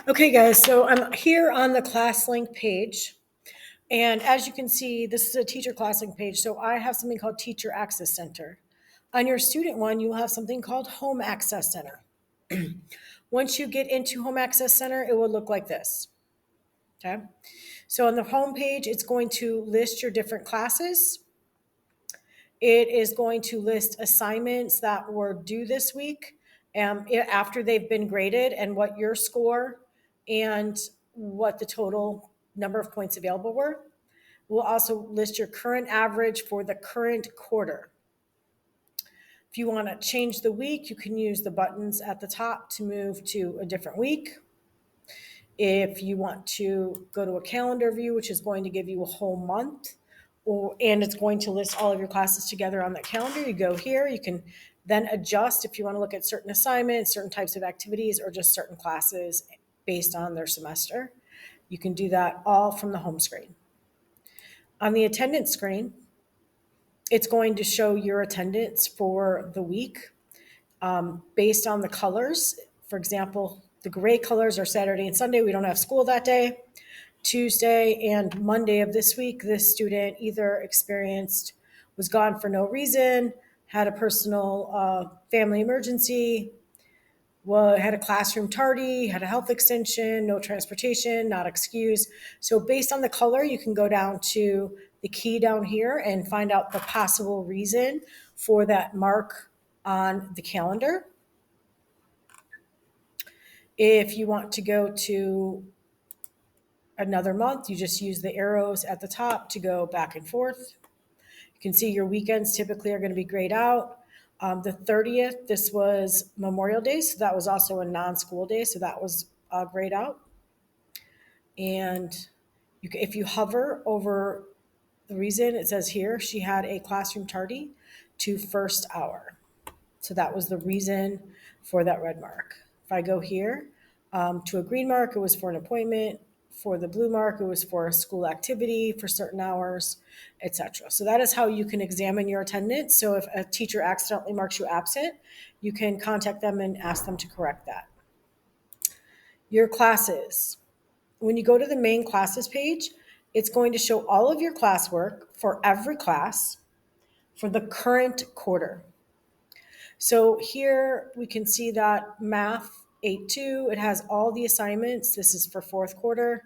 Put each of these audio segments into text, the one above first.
Okay, guys, so I'm here on the ClassLink page. And as you can see, this is a teacher ClassLink page. So I have something called Teacher Access Center. On your student one, you will have something called Home Access Center. Once you get into Home Access Center, it will look like this. Okay. So on the home page, it's going to list your different classes. It is going to list assignments that were due this week after they've been graded and what your score and what the total number of points available were. We'll also list your current average for the current quarter. If you want to change the week, you can use the buttons at the top to move to a different week. If you want to go to a calendar view, which is going to give you a whole month, and it's going to list all of your classes together on that calendar, you go here. You can then adjust if you want to look at certain assignments, certain types of activities, or just certain classes based on their semester. You can do that all from the home screen. On the attendance screen, it's going to show your attendance for the week based on the colors. For example, the gray colors are Saturday and Sunday. We don't have school that day. Tuesday and Monday of this week, this student either was gone for no reason, had a personal family emergency, had a classroom tardy, had a health extension, no transportation, not excused. So based on the color, you can go down to the key down here and find out the possible reason for that mark on the calendar. If you want to go to another month, you just use the arrows at the top to go back and forth. You can see your weekends typically are going to be grayed out. The 30th, this was Memorial Day, so that was also a non-school day, so that was grayed out. And if you hover over the reason, it says here she had a classroom tardy to first hour. So that was the reason for that red mark. If I go here to a green mark, it was for an appointment. For the blue mark, it was for a school activity for certain hours, etc. So that is how you can examine your attendance. So if a teacher accidentally marks you absent, you can contact them and ask them to correct that. Your classes. When you go to the main classes page, it's going to show all of your classwork for every class for the current quarter. So here we can see that math 8-2, it has all the assignments. This is for fourth quarter,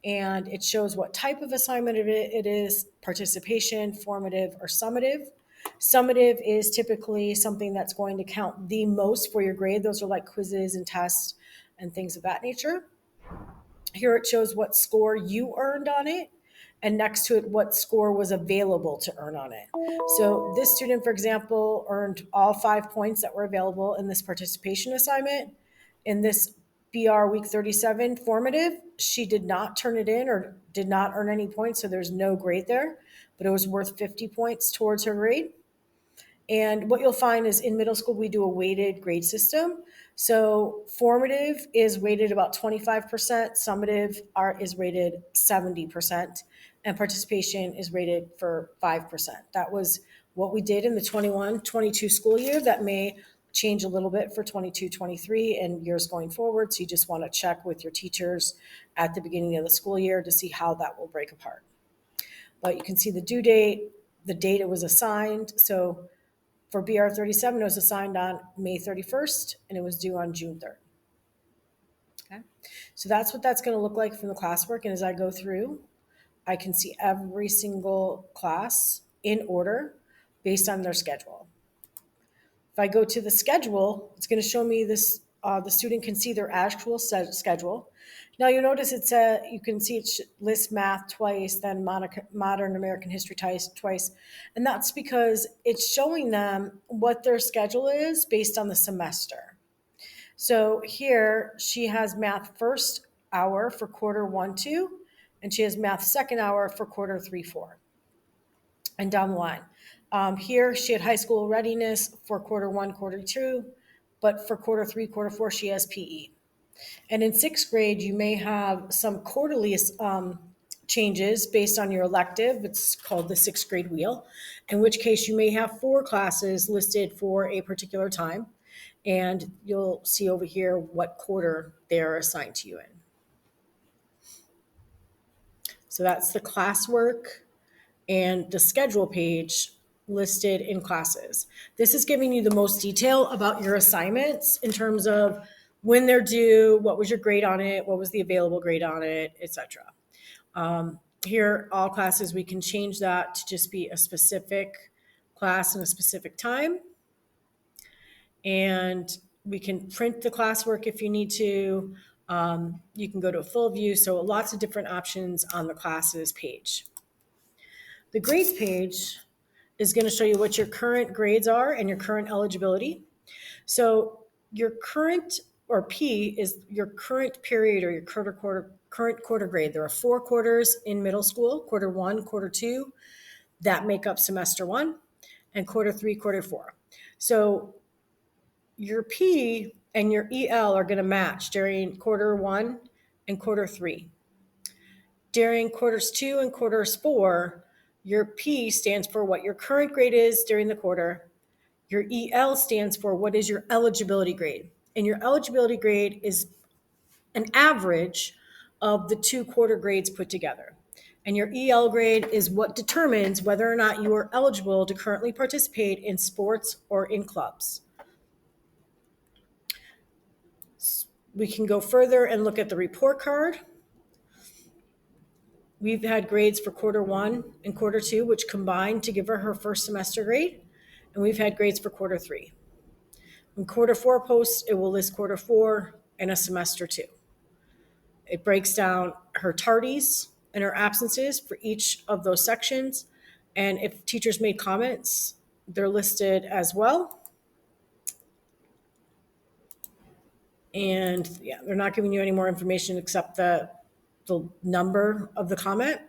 and it shows what type of assignment it is, participation, formative, or summative. Summative is typically something that's going to count the most for your grade. Those are like quizzes and tests and things of that nature. Here it shows what score you earned on it, and next to it, what score was available to earn on it. So this student, for example, earned all 5 points that were available in this participation assignment. In this BR Week 37 formative, she did not turn it in or did not earn any points, so there's no grade there, but it was worth 50 points towards her grade. And what you'll find is in middle school, we do a weighted grade system. So formative is weighted about 25%, summative is rated 70%, and participation is rated for 5%. That was what we did in the 21-22 school year. That may change a little bit for 22-23 and years going forward. So you just want to check with your teachers at the beginning of the school year to see how that will break apart. But you can see the due date, the date it was assigned. So for BR 37, it was assigned on May 31st, and it was due on June 3rd. Okay, so that's what that's going to look like from the classwork. And as I go through, I can see every single class in order based on their schedule. If I go to the schedule, it's going to show me this. The student can see their actual schedule. Now you'll notice you can see it lists math twice, then modern American history twice. And that's because it's showing them what their schedule is based on the semester. So here she has math first hour for quarter 1-2, and she has math second hour for quarter 3-4, and down the line. Here she had high school readiness for quarter 1, quarter 2, but for quarter 3, quarter 4, she has PE. And in sixth grade, you may have some quarterly changes based on your elective. It's called the sixth grade wheel, in which case you may have 4 classes listed for a particular time. And you'll see over here what quarter they're assigned to you in. So that's the classwork and the schedule page listed in classes. This is giving you the most detail about your assignments in terms of when they're due, what was your grade on it, what was the available grade on it, etc. Here, all classes, we can change that to just be a specific class and a specific time. And we can print the classwork if you need to. You can go to a full view. So lots of different options on the classes page. The grades page is going to show you what your current grades are and your current eligibility. So your current, or P, is your current period or your current quarter grade. There are 4 quarters in middle school: quarter 1, quarter 2, that make up semester 1, and quarter 3, quarter 4. So your P and your EL are going to match during quarter 1 and quarter 3. During quarters 2 and quarters 4, your P stands for what your current grade is during the quarter. Your EL stands for what is your eligibility grade. And your eligibility grade is an average of the 2 quarter grades put together. And your EL grade is what determines whether or not you are eligible to currently participate in sports or in clubs. We can go further and look at the report card. We've had grades for quarter 1 and quarter 2, which combined to give her first semester grade. And we've had grades for quarter 3. When quarter 4 posts, it will list quarter 4 and a semester 2. It breaks down her tardies and her absences for each of those sections. And if teachers made comments, they're listed as well. And yeah, they're not giving you any more information except the number of the comment.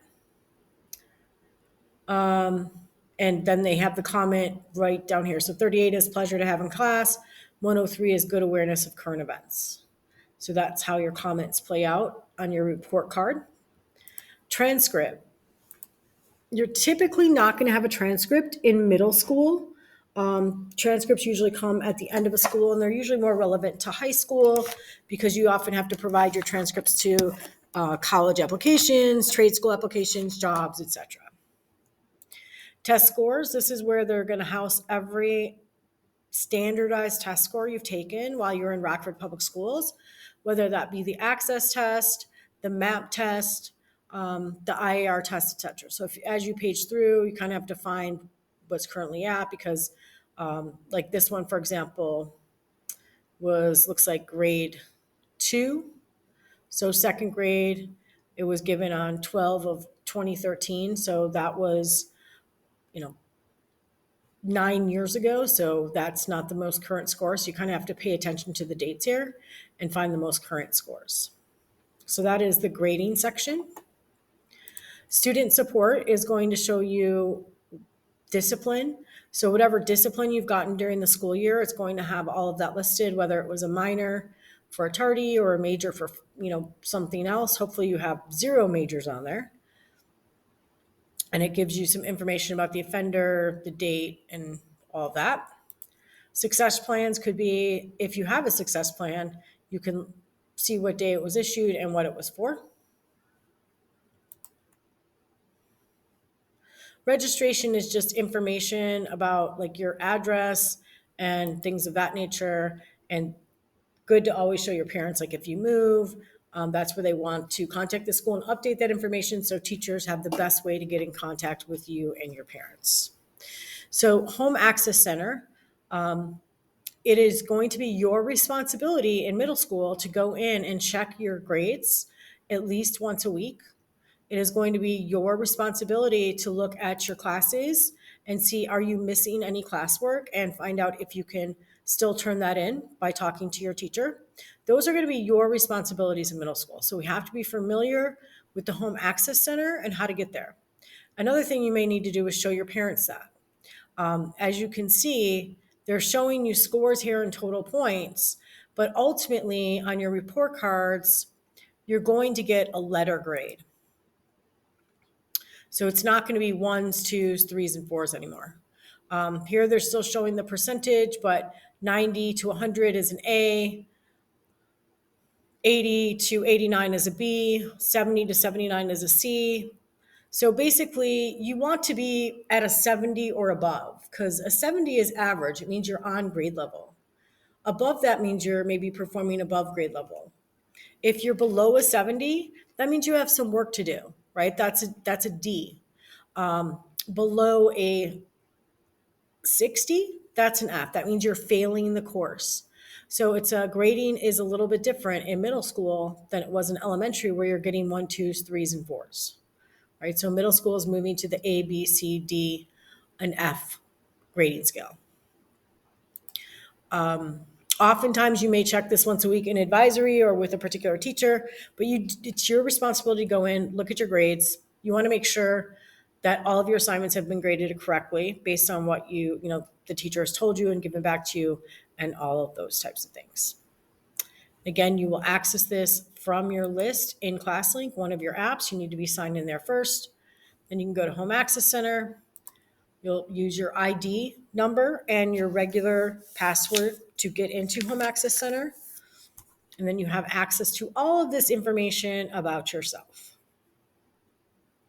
And then they have the comment right down here. So 38 is pleasure to have in class. 103 is good awareness of current events. So that's how your comments play out on your report card. Transcript. You're typically not going to have a transcript in middle school. Transcripts usually come at the end of a school, and they're usually more relevant to high school because you often have to provide your transcripts to college applications, trade school applications, jobs, etc. Test scores. This is where they're going to house every standardized test score you've taken while you're in Rockford Public Schools, whether that be the access test, the MAP test, the IAR test, etc. So as you page through, you kind of have to find what's currently at, because like this one, for example, looks like grade 2. So second grade, it was given on 12 of 2013. So that was, 9 years ago. So that's not the most current score. So you kind of have to pay attention to the dates here and find the most current scores. So that is the grading section. Student support is going to show you discipline. So whatever discipline you've gotten during the school year, it's going to have all of that listed, whether it was a minor for a tardy or a major for, something else. Hopefully you have 0 majors on there. And it gives you some information about the offender, the date, and all that. Success plans could be, if you have a success plan, you can see what day it was issued and what it was for. Registration is just information about like your address and things of that nature, and good to always show your parents, like if you move, that's where they want to contact the school and update that information, so teachers have the best way to get in contact with you and your parents. So Home Access Center, it is going to be your responsibility in middle school to go in and check your grades at least once a week. It is going to be your responsibility to look at your classes and see, are you missing any classwork, and find out if you can still turn that in by talking to your teacher. Those are going to be your responsibilities in middle school. So we have to be familiar with the Home Access Center and how to get there. Another thing you may need to do is show your parents that. As you can see, they're showing you scores here in total points, but ultimately on your report cards, you're going to get a letter grade. So it's not going to be 1s, 2s, 3s, and 4s anymore. Here they're still showing the percentage, but 90 to 100 is an A. 80 to 89 is a B, 70 to 79 is a C. So basically, you want to be at a 70 or above because a 70 is average. It means you're on grade level. Above that means you're maybe performing above grade level. If you're below a 70, that means you have some work to do, right? That's a D. Below a 60, that's an F. That means you're failing the course. So it's a grading is a little bit different in middle school than it was in elementary, where you're getting 1, 2s, 3s, and 4s. Right? So middle school is moving to the A, B, C, D, and F grading scale. Oftentimes, you may check this once a week in advisory or with a particular teacher, but it's your responsibility to go in, look at your grades. You want to make sure that all of your assignments have been graded correctly based on what the teacher has told you and given back to you, and all of those types of things. Again, you will access this from your list in ClassLink, one of your apps. You need to be signed in there first. Then you can go to Home Access Center. You'll use your ID number and your regular password to get into Home Access Center. And then you have access to all of this information about yourself.